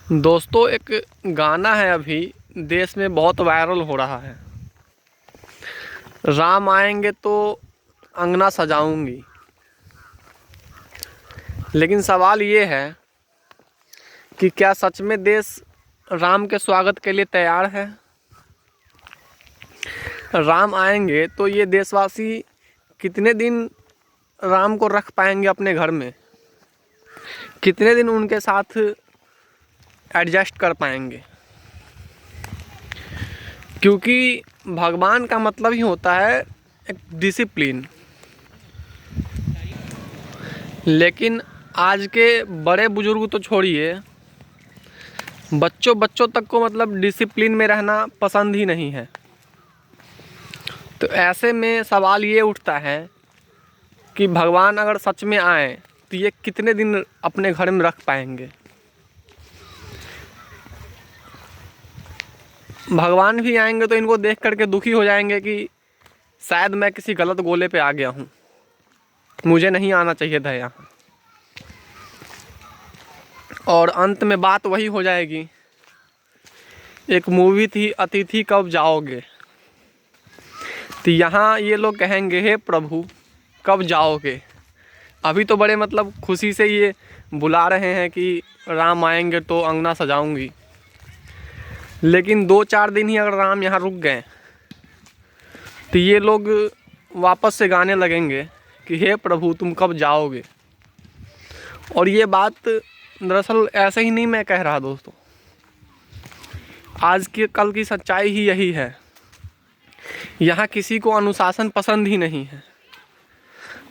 दोस्तों, एक गाना है अभी देश में बहुत वायरल हो रहा है। राम आएंगे तो अंगना सजाऊंगी। लेकिन सवाल ये है कि क्या सच में देश राम के स्वागत के लिए तैयार है? राम आएंगे तो ये देशवासी कितने दिन राम को रख पाएंगे अपने घर में? कितने दिन उनके साथ एडजस्ट कर पाएंगे? क्योंकि भगवान का मतलब ही होता है एक डिसिप्लिन। लेकिन आज के बड़े बुजुर्ग तो छोड़िए, बच्चों तक को मतलब डिसिप्लिन में रहना पसंद ही नहीं है। तो ऐसे में सवाल ये उठता है कि भगवान अगर सच में आए तो ये कितने दिन अपने घर में रख पाएंगे? भगवान भी आएंगे तो इनको देख करके दुखी हो जाएंगे कि शायद मैं किसी गलत गोले पे आ गया हूँ, मुझे नहीं आना चाहिए था यहाँ। और अंत में बात वही हो जाएगी। एक मूवी थी अतिथि कब जाओगे, तो यहाँ ये लोग कहेंगे हे प्रभु कब जाओगे। अभी तो बड़े मतलब खुशी से ये बुला रहे हैं कि राम आएंगे तो अंगना सजाऊंगी। लेकिन 2-4 दिन ही अगर राम यहाँ रुक गए तो ये लोग वापस से गाने लगेंगे कि हे प्रभु तुम कब जाओगे। और ये बात दरअसल ऐसे ही नहीं मैं कह रहा दोस्तों, आज के कल की सच्चाई ही यही है। यहाँ किसी को अनुशासन पसंद ही नहीं है।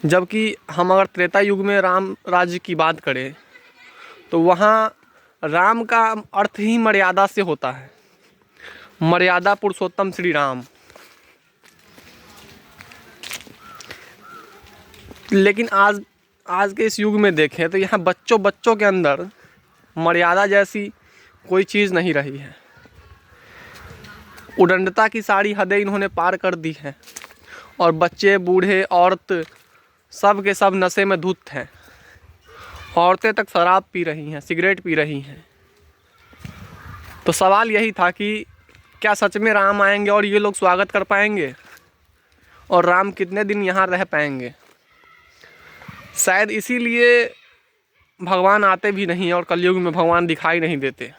जबकि हम अगर त्रेता युग में राम राज्य की बात करें तो वहाँ राम का अर्थ ही मर्यादा से होता है। मर्यादा पुरुषोत्तम श्री राम। लेकिन आज के इस युग में देखें तो यहाँ बच्चों के अंदर मर्यादा जैसी कोई चीज़ नहीं रही है। उदंडता की सारी हदें इन्होंने पार कर दी है और बच्चे बूढ़े औरत सब के सब नशे में धुत हैं। औरतें तक शराब पी रही हैं, सिगरेट पी रही हैं। तो सवाल यही था कि क्या सच में राम आएंगे और ये लोग स्वागत कर पाएंगे? और राम कितने दिन यहाँ रह पाएंगे? शायद इसीलिए भगवान आते भी नहीं और कलयुग में भगवान दिखाई नहीं देते।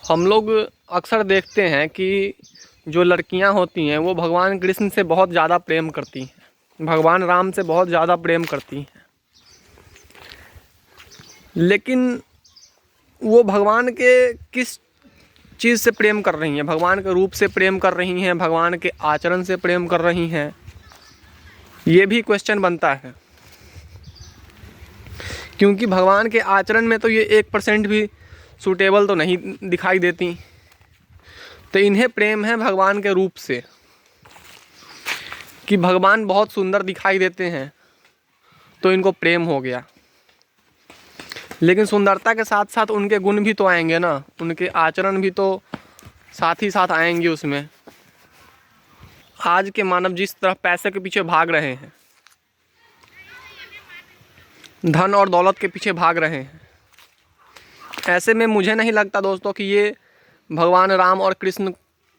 हम लोग अक्सर देखते हैं कि जो लड़कियां होती हैं वो भगवान कृष्ण से बहुत ज़्यादा प्रेम करती हैं, भगवान राम से बहुत ज़्यादा प्रेम करती हैं। लेकिन वो भगवान के किस चीज़ से प्रेम कर रही हैं? भगवान के रूप से प्रेम कर रही हैं, भगवान के आचरण से प्रेम कर रही हैं? ये भी क्वेश्चन बनता है। क्योंकि भगवान के आचरण में तो ये 1% भी सूटेबल तो नहीं दिखाई देती। तो इन्हें प्रेम है भगवान के रूप से कि भगवान बहुत सुंदर दिखाई देते हैं तो इनको प्रेम हो गया। लेकिन सुंदरता के साथ साथ उनके गुण भी तो आएंगे ना, उनके आचरण भी तो साथ ही साथ आएंगे उसमें। आज के मानव जिस तरह पैसे के पीछे भाग रहे हैं, धन और दौलत के पीछे भाग रहे हैं, ऐसे में मुझे नहीं लगता दोस्तों कि ये भगवान राम और कृष्ण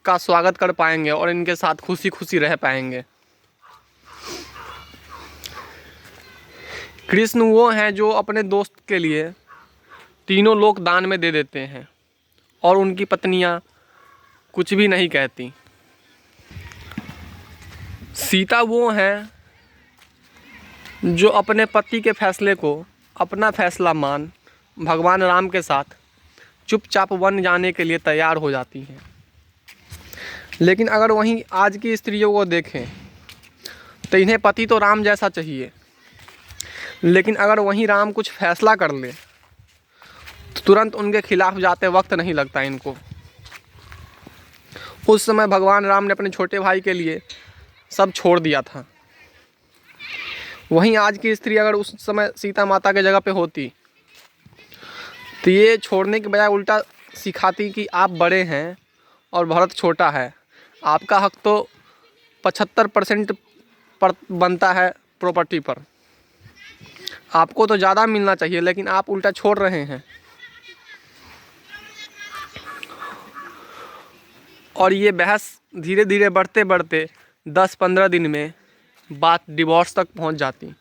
का स्वागत कर पाएंगे और इनके साथ खुशी खुशी रह पाएंगे। कृष्ण वो हैं जो अपने दोस्त के लिए तीनों लोक दान में दे देते हैं और उनकी पत्नियां कुछ भी नहीं कहती। सीता वो हैं जो अपने पति के फैसले को अपना फैसला मान भगवान राम के साथ चुपचाप वन जाने के लिए तैयार हो जाती हैं। लेकिन अगर वहीं आज की स्त्रियों को देखें तो इन्हें पति तो राम जैसा चाहिए, लेकिन अगर वहीं राम कुछ फैसला कर ले तो तुरंत उनके खिलाफ जाते वक्त नहीं लगता इनको। उस समय भगवान राम ने अपने छोटे भाई के लिए सब छोड़ दिया था। वहीं आज की स्त्री अगर उस समय सीता माता के जगह पे होती तो ये छोड़ने के बजाय उल्टा सिखाती कि आप बड़े हैं और भरत छोटा है, आपका हक तो 75% पर बनता है प्रॉपर्टी पर। आपको तो ज़्यादा मिलना चाहिए, लेकिन आप उल्टा छोड़ रहे हैं। और ये बहस धीरे धीरे बढ़ते बढ़ते 10-15 दिन में बात डिवोर्स तक पहुंच जाती।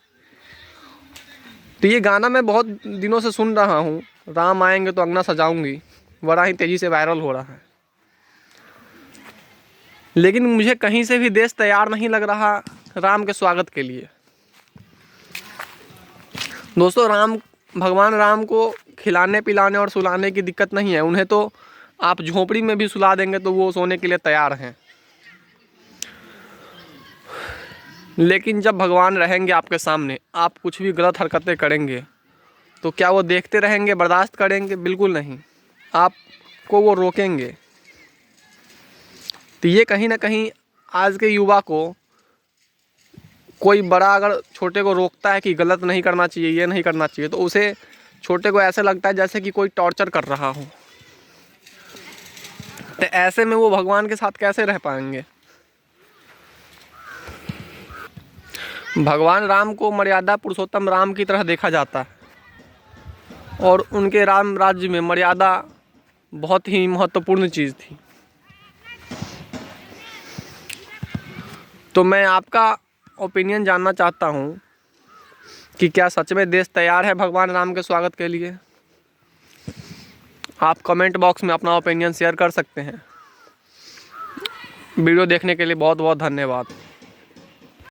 तो ये गाना मैं बहुत दिनों से सुन रहा हूँ, राम आएंगे तो अंगना सजाऊंगी, बड़ा ही तेज़ी से वायरल हो रहा है। लेकिन मुझे कहीं से भी देश तैयार नहीं लग रहा राम के स्वागत के लिए। दोस्तों, भगवान राम को खिलाने पिलाने और सुलाने की दिक्कत नहीं है। उन्हें तो आप झोपड़ी में भी सुला देंगे तो वो सोने के लिए तैयार हैं। लेकिन जब भगवान रहेंगे आपके सामने, आप कुछ भी गलत हरकतें करेंगे तो क्या वो देखते रहेंगे, बर्दाश्त करेंगे? बिल्कुल नहीं, आपको वो रोकेंगे। तो ये कहीं ना कहीं आज के युवा को, कोई बड़ा अगर छोटे को रोकता है कि गलत नहीं करना चाहिए, ये नहीं करना चाहिए, तो उसे, छोटे को ऐसे लगता है जैसे कि कोई टॉर्चर कर रहा हो। तो ऐसे में वो भगवान के साथ कैसे रह पाएंगे? भगवान राम को मर्यादा पुरुषोत्तम राम की तरह देखा जाता है, और उनके राम राज्य में मर्यादा बहुत ही महत्वपूर्ण चीज़ थी। तो मैं आपका ओपिनियन जानना चाहता हूँ कि क्या सच में देश तैयार है भगवान राम के स्वागत के लिए? आप कमेंट बॉक्स में अपना ओपिनियन शेयर कर सकते हैं। वीडियो देखने के लिए बहुत बहुत धन्यवाद।